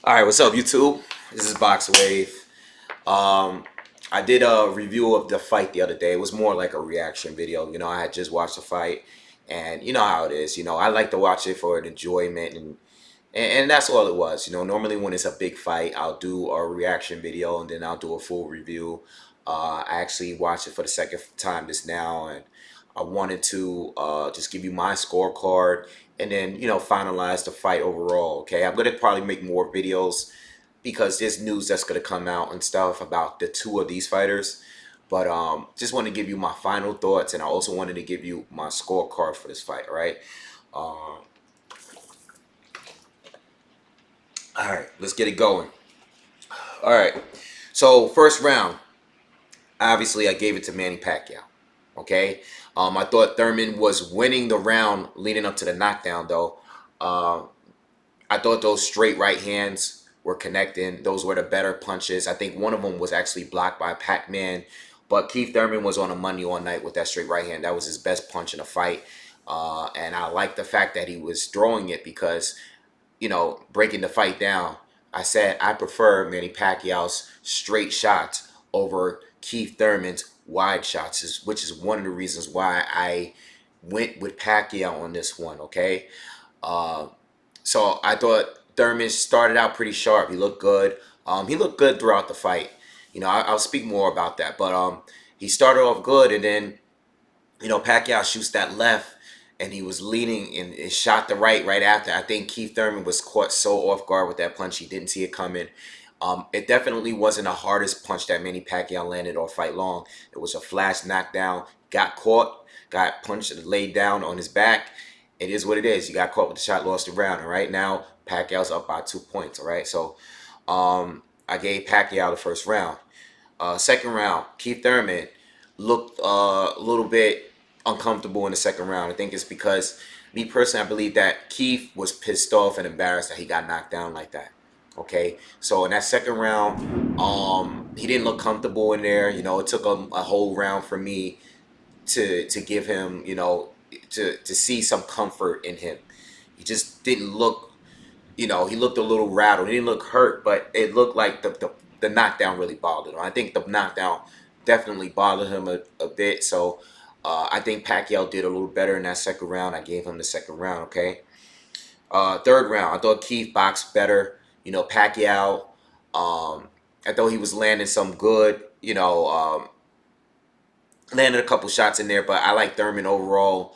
All right, what's up, YouTube? This is BoxingWave. Um, I did a review of the fight the other day. It was more like a reaction video. I had just watched the fight, and you know how it is. I like to watch it for enjoyment, and that's all it was. Normally when it's a big fight, I'll do a reaction video and then I'll do a full review. I actually watched it for the second time just now, and I wanted to just give you my scorecard and then finalize the fight overall. Okay, I'm gonna probably make more videos because there's news that's gonna come out and stuff about the two of these fighters. But just want to give you my final thoughts, and I also wanted to give you my scorecard for this fight. All right. All right, let's get it going. All right. So first round, obviously I gave it to Manny Pacquiao. Okay. I thought Thurman was winning the round leading up to the knockdown, though. Uh, I thought those straight right hands were connecting. Those were the better punches. I think one of them was actually blocked by Pac-Man, but Keith Thurman was on the money all night with that straight right hand. That was his best punch in the fight. And I like the fact that he was throwing it because breaking the fight down, I said I prefer Manny Pacquiao's straight shots over Keith Thurman's wide shots, which is one of the reasons why I went with Pacquiao on this one. Okay, uh, so I thought Thurman started out pretty sharp. He looked good. He looked good throughout the fight. I'll speak more about that, but he started off good, and then Pacquiao shoots that left, and he was leading and shot the right after. I think Keith Thurman was caught so off guard with that punch, he didn't see it coming. It definitely wasn't the hardest punch that Manny Pacquiao landed all fight long. It was a flash knockdown, got caught, got punched and laid down on his back. It is what it is. You got caught with the shot, lost the round. And right now, Pacquiao's up by 2 points. All right. So I gave Pacquiao the first round. Second round, Keith Thurman looked a little bit uncomfortable in the second round. I think it's because, me personally, I believe that Keith was pissed off and embarrassed that he got knocked down like that. Okay, so in that second round, he didn't look comfortable in there. It took a whole round for me to give him, to see some comfort in him. He just didn't look, he looked a little rattled. He didn't look hurt, but it looked like the knockdown really bothered him. I think the knockdown definitely bothered him a bit. So I think Pacquiao did a little better in that second round. I gave him the second round. Okay. Third round, I thought Keith boxed better. Pacquiao. I thought he was landing some good. Landed a couple shots in there, but I like Thurman overall.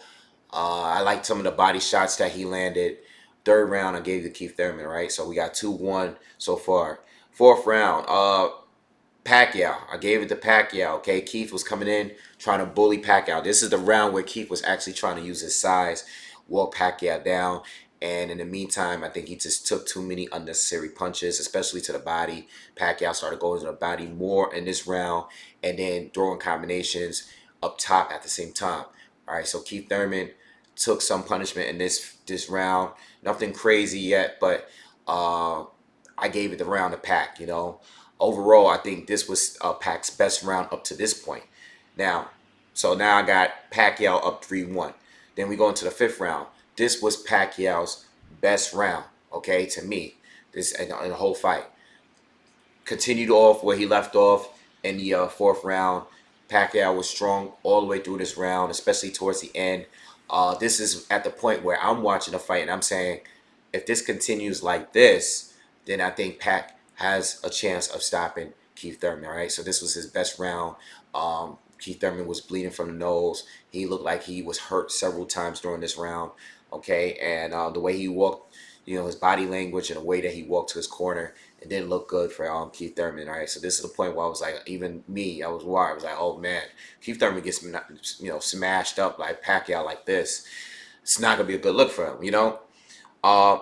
I liked some of the body shots that he landed. Third round, I gave to Keith Thurman, right? So we got 2-1 so far. Fourth round, Pacquiao. I gave it to Pacquiao, okay? Keith was coming in trying to bully Pacquiao. This is the round where Keith was actually trying to use his size, walk Pacquiao down. And in the meantime, I think he just took too many unnecessary punches, especially to the body. Pacquiao started going to the body more in this round and then throwing combinations up top at the same time. All right, so Keith Thurman took some punishment in this round. Nothing crazy yet, but I gave it the round to Pac. Overall, I think this was Pac's best round up to this point. Now, so now I got Pacquiao up 3-1. Then we go into the fifth round. This was Pacquiao's best round, okay, to me, this in the whole fight. Continued off where he left off in the fourth round. Pacquiao was strong all the way through this round, especially towards the end. This is at the point where I'm watching the fight and I'm saying, if this continues like this, then I think Pac has a chance of stopping Keith Thurman. All right, so this was his best round. Keith Thurman was bleeding from the nose. He looked like he was hurt several times during this round. Okay, and the way he walked, his body language and the way that he walked to his corner, it didn't look good for Keith Thurman. All right, so this is the point where I was like, even me, I was worried. I was like, oh man, Keith Thurman gets smashed up like Pacquiao like this. It's not gonna be a good look for him. Uh,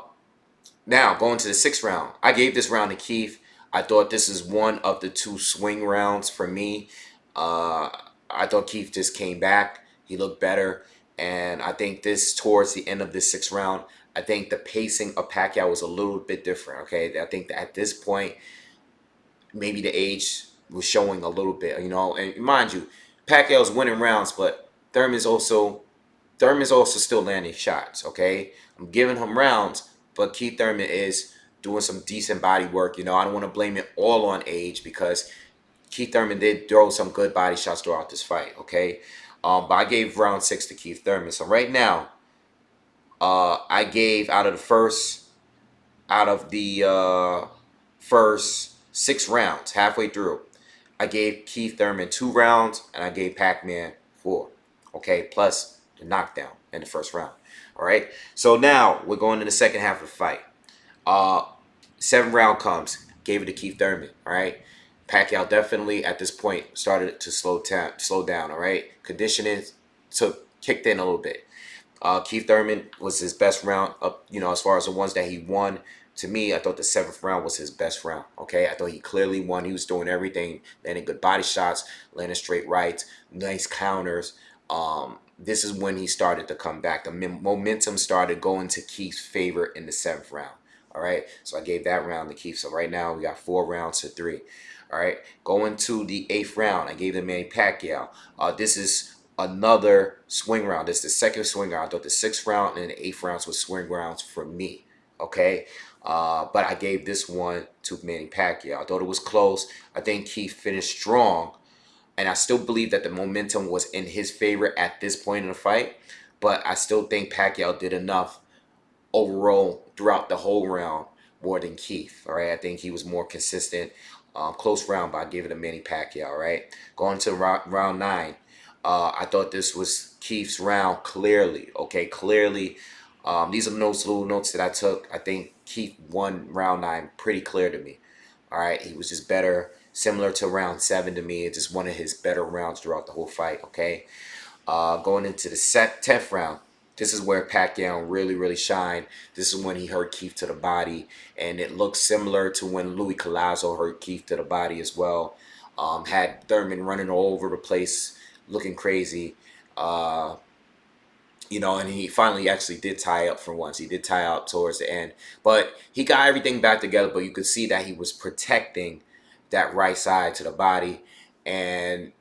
Now going to the sixth round, I gave this round to Keith. I thought this is one of the two swing rounds for me. Uh, I thought Keith just came back. He looked better. And I think this, towards the end of this sixth round, I think the pacing of Pacquiao was a little bit different. Okay. I think that at this point, maybe the age was showing a little bit, and mind you, Pacquiao's winning rounds, but Thurman's also still landing shots. Okay. I'm giving him rounds, but Keith Thurman is doing some decent body work. You know, I don't want to blame it all on age because Keith Thurman did throw some good body shots throughout this fight. Okay, but I gave round 6 to Keith Thurman. So right now, I gave out of the first 6 rounds, halfway through, I gave Keith Thurman 2 rounds, and I gave Pac-Man 4. Okay, plus the knockdown in the first round. All right. So now we're going to the second half of the fight. Uh, 7th round comes, gave it to Keith Thurman. All right. Pacquiao definitely at this point started to slow down. All right. Conditioning kicked in a little bit. Keith Thurman was his best round up, you know, as far as the ones that he won. To me, I thought the 7th round was his best round. Okay, I thought he clearly won. He was doing everything, landing good body shots, landing straight rights, nice counters. This is when he started to come back. The momentum started going to Keith's favor in the 7th round. All right, so I gave that round to Keith. So right now we got 4 rounds to 3. All right, going to the 8th round, I gave the Manny Pacquiao. This is another swing round. This is the second swing round. I thought the 6th round and the 8th rounds were swing rounds for me. Okay, but I gave this one to Manny Pacquiao. I thought it was close. I think Keith finished strong, and I still believe that the momentum was in his favor at this point in the fight. But I still think Pacquiao did enough overall throughout the whole round more than Keith. All right, I think he was more consistent. Close round, but I gave it to Manny Pacquiao. All right, going to round 9. I thought this was Keith's round clearly. Okay, clearly. These are little notes that I took. I think Keith won round 9 pretty clear to me. All right, he was just better, similar to round 7 to me. It's just one of his better rounds throughout the whole fight. Okay, going into the 10th round. This is where Pacquiao really shined. This is when he hurt Keith to the body, and it looks similar to when Louis Collazo hurt Keith to the body as well. Had Thurman running all over the place, looking crazy. You know, and he finally actually did tie up for once. He did tie up towards the end, but he got everything back together. But you could see that he was protecting that right side to the body, and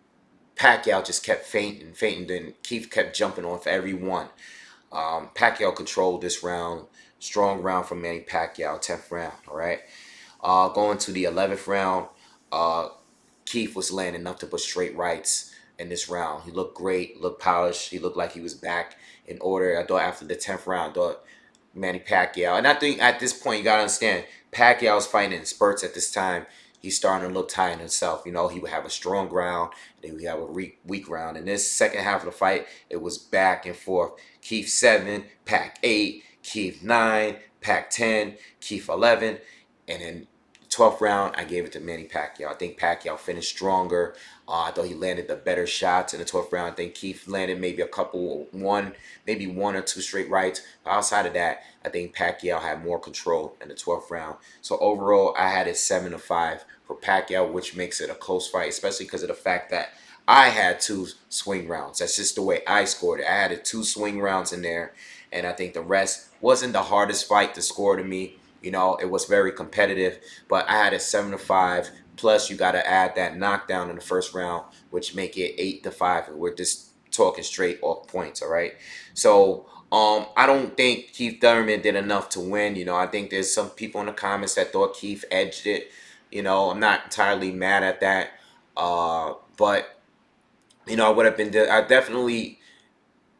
Pacquiao just kept fainting. Then Keith kept jumping on for every one. Pacquiao controlled this round. Strong round from Manny Pacquiao, 10th round. All right. Going to the 11th round, Keith was landing enough to put straight rights in this round. He looked great, looked polished. He looked like he was back in order. I thought after the 10th round, I thought Manny Pacquiao. And I think at this point, you got to understand, Pacquiao's fighting in spurts at this time. He's starting to look tired himself. You know, he would have a strong round, and then we have a weak round. In this second half of the fight, it was back and forth. Keith 7, Pac 8, Keith 9, Pac 10, Keith 11, and then 12th round, I gave it to Manny Pacquiao. I think Pacquiao finished stronger. I thought he landed the better shots in the 12th round. I think Keith landed maybe maybe one or two straight rights. But outside of that, I think Pacquiao had more control in the 12th round. So overall, I had it 7-5 for Pacquiao, which makes it a close fight, especially because of the fact that I had 2 swing rounds. That's just the way I scored it. I had 2 swing rounds in there, and I think the rest wasn't the hardest fight to score to me. You know, it was very competitive, but I had it 7-5. Plus, you got to add that knockdown in the first round, which make it 8-5. And we're just talking straight off points, all right? So, I don't think Keith Thurman did enough to win. You know, I think there's some people in the comments that thought Keith edged it. You know, I'm not entirely mad at that. But, you know, I would have been, I definitely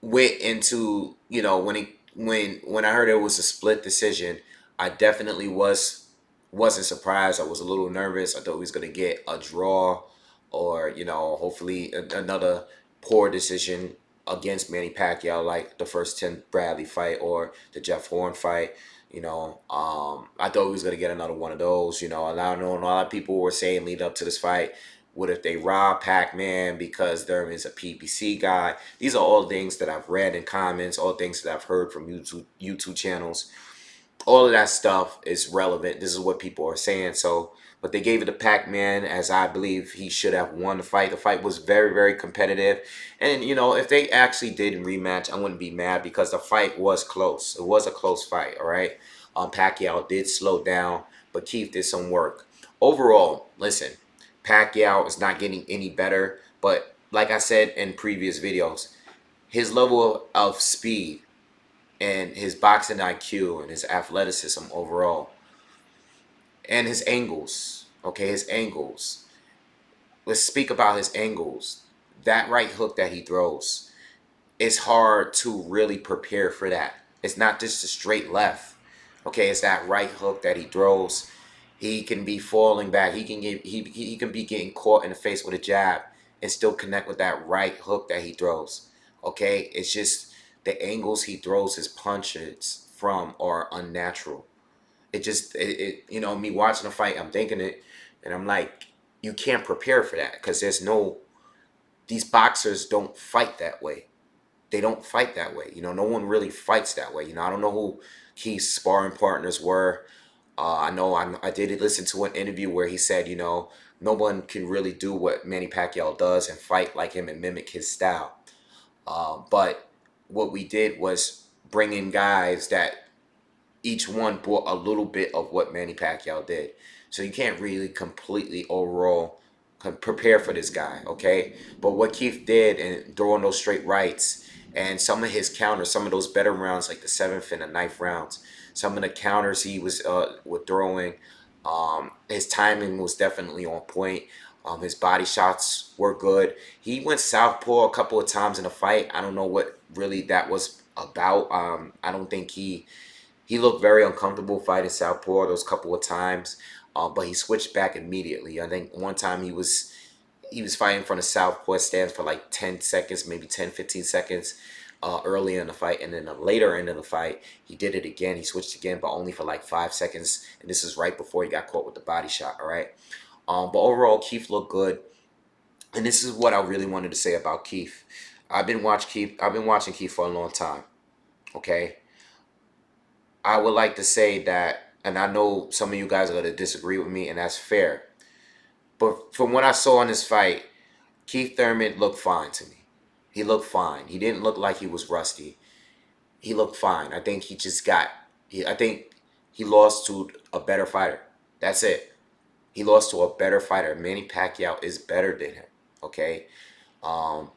went into, you know, when I heard it was a split decision, I definitely wasn't surprised. I was a little nervous. I thought we was gonna get a draw, or you know, hopefully another poor decision against Manny Pacquiao, like the first Tim Bradley fight or the Jeff Horn fight. You know, I thought we was gonna get another one of those. You know, a lot of people were saying lead up to this fight, what if they rob Pac-Man because Thurman's a PBC guy? These are all things that I've read in comments, all things that I've heard from YouTube channels. All of that stuff is relevant. This is what people are saying. So, but they gave it to Pac-Man, as I believe he should have won the fight. The fight was very competitive. And, you know, if they actually did rematch, I wouldn't be mad because the fight was close. It was a close fight, all right? Pacquiao did slow down, but Keith did some work. Overall, listen, Pacquiao is not getting any better. But like I said in previous videos, his level of speed and his boxing IQ and his athleticism overall and his angles. Okay, his angles. Let's speak about his angles. That right hook that he throws, it's hard to really prepare for that. It's not just a straight left. Okay, it's that right hook that he throws. He can be falling back. He can be getting caught in the face with a jab and still connect with that right hook that he throws. Okay, it's just the angles he throws his punches from are unnatural. Me watching the fight, I'm thinking it, and I'm like, you can't prepare for that because these boxers don't fight that way. They don't fight that way. No one really fights that way. I don't know who Keith's sparring partners were. I did listen to an interview where he said, no one can really do what Manny Pacquiao does and fight like him and mimic his style. But what we did was bring in guys that each one brought a little bit of what Manny Pacquiao did. So you can't really completely overall prepare for this guy, okay? But what Keith did and throwing those straight rights and some of his counters, some of those better rounds like the 7th and the 9th rounds, some of the counters he was throwing, his timing was definitely on point. His body shots were good. He went southpaw a couple of times in the fight. I don't know what really that was about. I don't think he looked very uncomfortable fighting southpaw those couple of times, but he switched back immediately. I think one time he was fighting from the southpaw stance for like 10 seconds, maybe 10, 15 seconds early in the fight. And then the later end of the fight, he did it again. He switched again, but only for like 5 seconds. And this is right before he got caught with the body shot, all right? But overall, Keith looked good. And this is what I really wanted to say about Keith. I've been watching Keith for a long time, okay? I would like to say that, and I know some of you guys are going to disagree with me, and that's fair. But from what I saw in this fight, Keith Thurman looked fine to me. He looked fine. He didn't look like he was rusty. He looked fine. I think I think he lost to a better fighter. That's it. He lost to a better fighter. Manny Pacquiao is better than him. Okay? Um,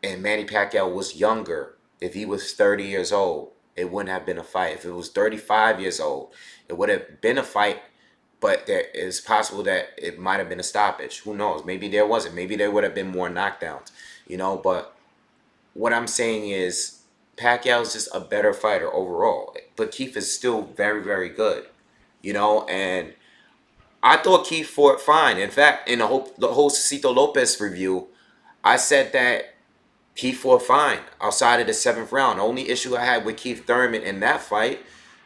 and Manny Pacquiao was younger. If he was 30 years old, it wouldn't have been a fight. If it was 35 years old, it would have been a fight, but there is possible that it might have been a stoppage. Who knows? Maybe there wasn't. Maybe there would have been more knockdowns, but what I'm saying is Pacquiao is just a better fighter overall. But Keith is still very, very good, and I thought Keith fought fine. In fact, in the whole Cito Lopez review, I said that Keith fought fine outside of the 7th round. The only issue I had with Keith Thurman in that fight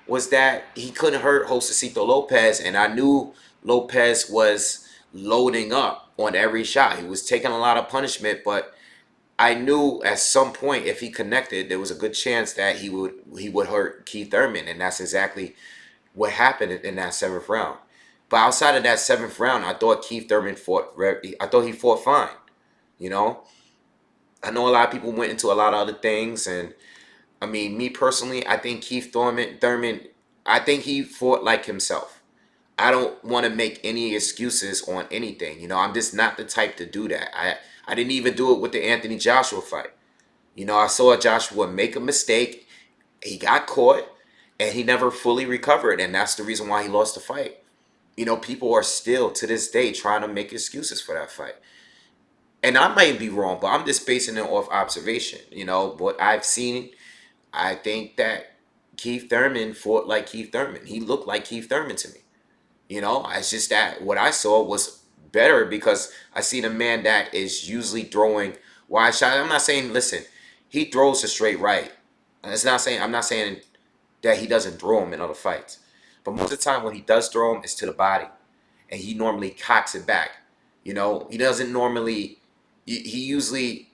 was that he couldn't hurt Josecito Lopez, and I knew Lopez was loading up on every shot. He was taking a lot of punishment, but I knew at some point if he connected, there was a good chance that he would hurt Keith Thurman, and that's exactly what happened in that 7th round. But outside of that 7th round, I thought Keith Thurman I thought he fought fine. You know, I know a lot of people went into a lot of other things, and I mean, me personally, I think Thurman, I think he fought like himself. I don't want to make any excuses on anything. I'm just not the type to do that. I didn't even do it with the Anthony Joshua fight. I saw Joshua make a mistake. He got caught, and he never fully recovered, and that's the reason why he lost the fight. People are still to this day trying to make excuses for that fight. And I might be wrong, but I'm just basing it off observation. What I've seen, I think that Keith Thurman fought like Keith Thurman. He looked like Keith Thurman to me. It's just that what I saw was better because I seen a man that is usually throwing wide shots. I'm not saying, listen, he throws a straight right. I'm not saying that he doesn't throw them in other fights. But most of the time when he does throw them, it's to the body. And he normally cocks it back. He doesn't normally, he usually,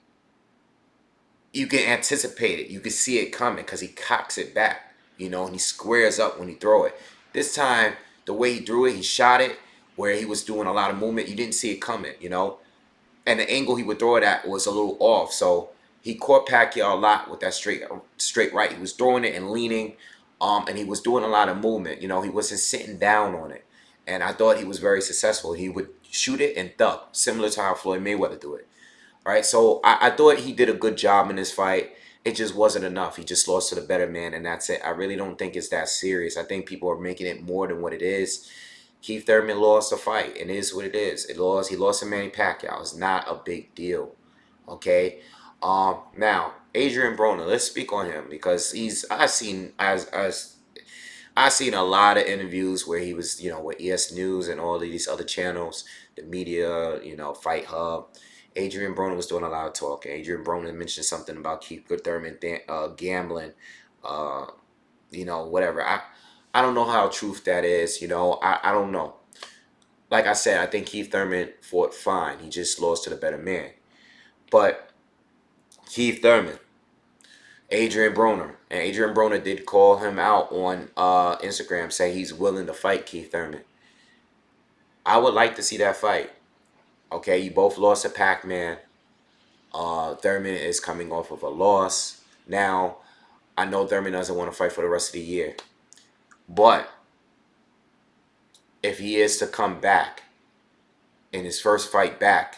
you can anticipate it. You can see it coming because he cocks it back, and he squares up when he throw it. This time, the way he threw it, he shot it where he was doing a lot of movement. You didn't see it coming, and the angle he would throw it at was a little off. So he caught Pacquiao a lot with that straight right. He was throwing it and leaning, and he was doing a lot of movement. He wasn't sitting down on it, and I thought he was very successful. He would shoot it and duck, similar to how Floyd Mayweather do it. All right, so I thought he did a good job in this fight. It just wasn't enough. He just lost to the better man, and that's it. I really don't think it's that serious. I think people are making it more than what it is. Keith Thurman lost a fight. It is what it is. He lost to Manny Pacquiao. It's not a big deal. Okay. Now Adrian Broner. Let's speak on him because I seen a lot of interviews where he was, with ES News and all of these other channels, the media, Fight Hub. Adrian Broner was doing a lot of talking. Adrian Broner mentioned something about Keith Thurman gambling, uh, whatever. I don't know how truth that is. I don't know. Like I said, I think Keith Thurman fought fine. He just lost to the better man. But Keith Thurman, Adrian Broner did call him out on Instagram, say he's willing to fight Keith Thurman. I would like to see that fight. Okay, you both lost to Pac-Man. Thurman is coming off of a loss. Now, I know Thurman doesn't want to fight for the rest of the year. But if he is to come back in his first fight back,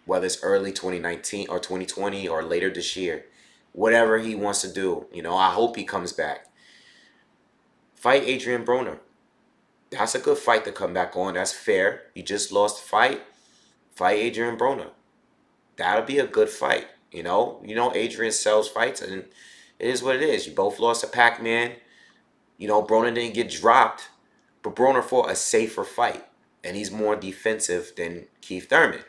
whether it's early 2019 or 2020 or later this year, whatever he wants to do, I hope he comes back. Fight Adrian Broner. That's a good fight to come back on. That's fair. You just lost the fight. Fight Adrian Broner. That'll be a good fight. Adrian sells fights, and it is what it is. You both lost to Pac-Man. Broner didn't get dropped, but Broner fought a safer fight, and he's more defensive than Keith Thurman.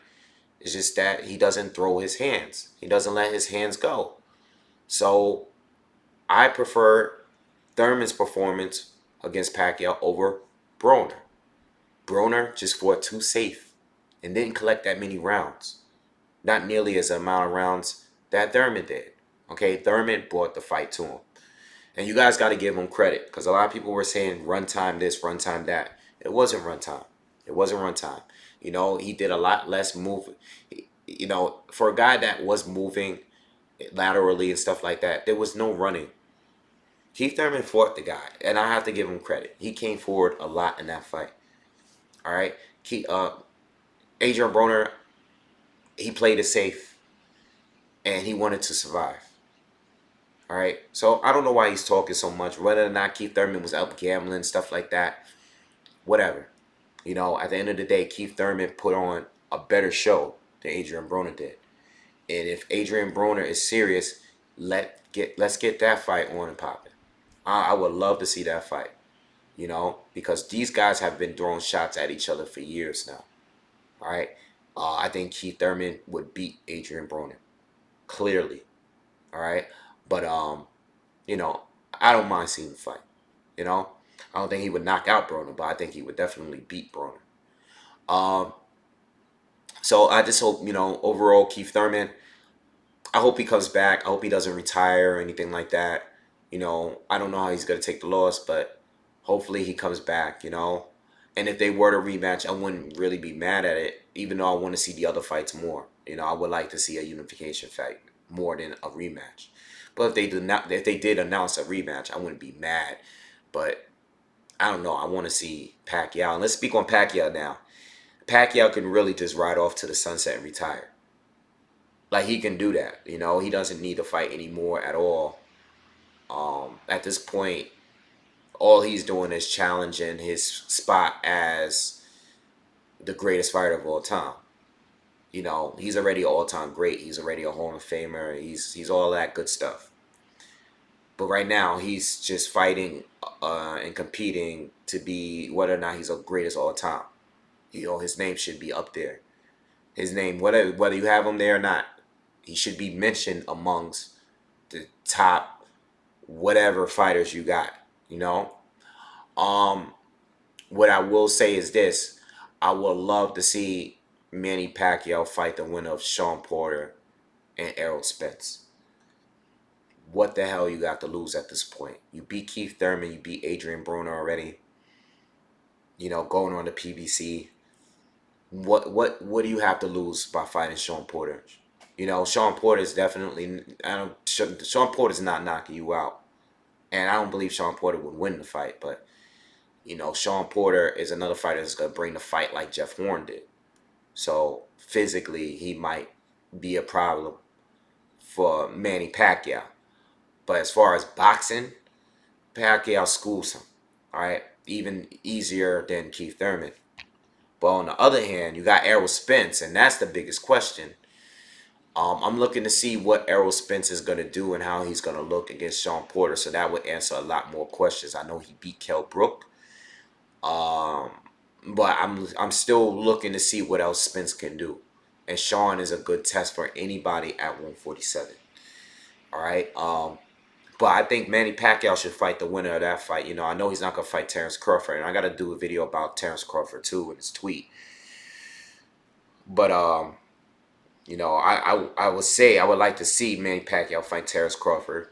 It's just that he doesn't throw his hands. He doesn't let his hands go. So I prefer Thurman's performance against Pacquiao over Broner. Broner just fought too safe and didn't collect that many rounds. Not nearly as amount of rounds that Thurman did. Okay, Thurman brought the fight to him. And you guys got to give him credit because a lot of people were saying run time this, run time that. It wasn't run time. It wasn't run time. He did a lot less move. For a guy that was moving laterally and stuff like that, there was no running. Keith Thurman fought the guy, and I have to give him credit. He came forward a lot in that fight. All right, Adrian Broner, he played it safe, and he wanted to survive. All right, so I don't know why he's talking so much. Whether or not Keith Thurman was out gambling, stuff like that, whatever. At the end of the day, Keith Thurman put on a better show than Adrian Broner did. And if Adrian Broner is serious, let's get that fight on and popping. I would love to see that fight, because these guys have been throwing shots at each other for years now. All right, I think Keith Thurman would beat Adrian Broner clearly. All right, but I don't mind seeing the fight. I don't think he would knock out Broner, but I think he would definitely beat Broner. So I just hope, overall, Keith Thurman, I hope he comes back. I hope he doesn't retire or anything like that. I don't know how he's going to take the loss, but hopefully he comes back, And if they were to rematch, I wouldn't really be mad at it, even though I want to see the other fights more. I would like to see a unification fight more than a rematch. But if they did announce a rematch, I wouldn't be mad. But I don't know. I want to see Pacquiao. And let's speak on Pacquiao now. Pacquiao can really just ride off to the sunset and retire. Like, he can do that. He doesn't need to fight anymore at all. At this point, all he's doing is challenging his spot as the greatest fighter of all time. He's already an all-time great. He's already a Hall of Famer. He's all that good stuff. But right now, he's just fighting and competing to be whether or not he's the greatest all time. His name should be up there. His name, whether you have him there or not, he should be mentioned amongst the top whatever fighters you got. What I will say is this: I would love to see Manny Pacquiao fight the winner of Sean Porter and Errol Spence. What the hell you got to lose at this point? You beat Keith Thurman, you beat Adrian Broner already. Going on the PBC. What do you have to lose by fighting Sean Porter? Sean Porter is definitely Sean Porter's not knocking you out. And I don't believe Sean Porter would win the fight, but Sean Porter is another fighter that's gonna bring the fight like Jeff Horn did. So physically he might be a problem for Manny Pacquiao. But as far as boxing, Pacquiao schools him. All right. even easier than Keith Thurman. But on the other hand, you got Errol Spence, and that's the biggest question. I'm looking to see what Errol Spence is going to do and how he's going to look against Sean Porter. So that would answer a lot more questions. I know he beat Kell Brook. Um, but I'm still looking to see what else Spence can do. And Sean is a good test for anybody at 147. All right. But I think Manny Pacquiao should fight the winner of that fight. You know, I know he's not going to fight Terrence Crawford. And I got to do a video about Terrence Crawford too in his tweet. But you know, I would say I would like to see Manny Pacquiao fight Terrence Crawford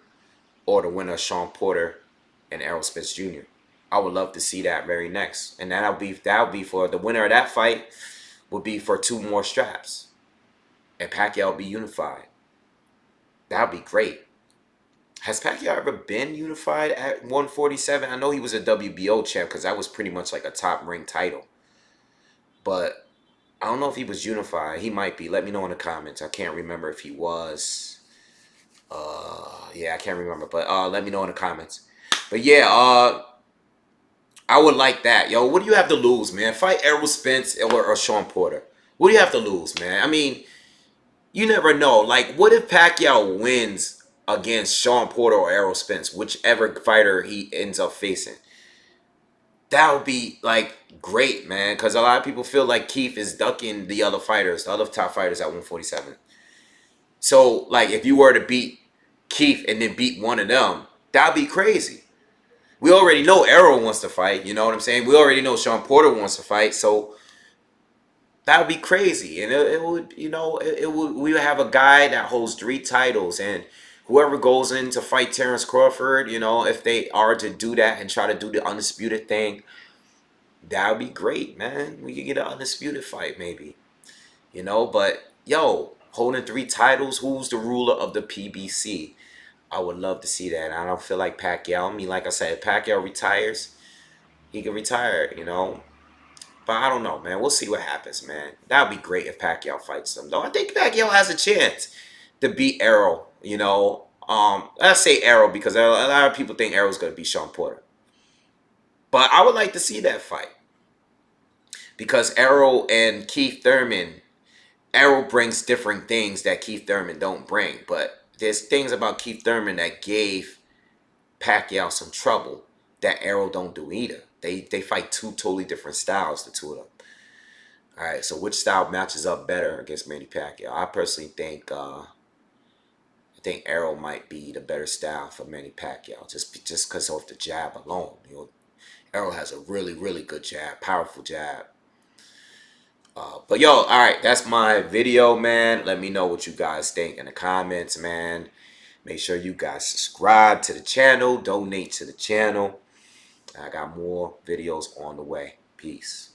or the winner of Sean Porter and Errol Spence Jr. I would love to see that very next. And that'll be for the winner of that fight would be for 2 more straps. And Pacquiao will be unified. That'd be great. Has Pacquiao ever been unified at 147? I know he was a WBO champ because that was pretty much like a top ring title. But I don't know if he was unified. He might be. Let me know in the comments. I can't remember if he was. Yeah, I can't remember. But let me know in the comments. But yeah, I would like that. Yo, what do you have to lose, man? Fight Errol Spence or Sean Porter. What do you have to lose, man? I mean, you never know. Like, what if Pacquiao wins against Sean Porter or Errol Spence, whichever fighter he ends up facing? That would be, like, great, man. Because a lot of people feel like Keith is ducking the other fighters, the other top fighters at 147. So, like, if you were to beat Keith and then beat one of them, that would be crazy. We already know Errol wants to fight. You know what I'm saying? We already know Sean Porter wants to fight. So that would be crazy. And it would, you know, it would. We would have a guy that holds 3 titles, and whoever goes in to fight Terrence Crawford, you know, if they are to do that and try to do the undisputed thing, that would be great, man. We could get an undisputed fight, maybe. You know, but yo, holding 3 titles, who's the ruler of the PBC? I would love to see that. I don't feel like Pacquiao. I mean, like I said, if Pacquiao retires, he can retire, you know. But I don't know, man. We'll see what happens, man. That would be great if Pacquiao fights him, though. I think Pacquiao has a chance to beat Errol, you know. I say Errol because a lot of people think Errol's going to beat Sean Porter. But I would like to see that fight. Because Errol and Keith Thurman, Errol brings different things that Keith Thurman don't bring. But there's things about Keith Thurman that gave Pacquiao some trouble that Errol don't do either. They fight 2 totally different styles, the 2 of them. All right, so which style matches up better against Manny Pacquiao? I personally think Errol might be the better style for Manny Pacquiao, just because of the jab alone. You know, Errol has a really good jab, powerful jab. But yo, all right, that's my video, man. Let me know what you guys think in the comments, man. Make sure you guys subscribe to the channel, donate to the channel. I got more videos on the way. Peace.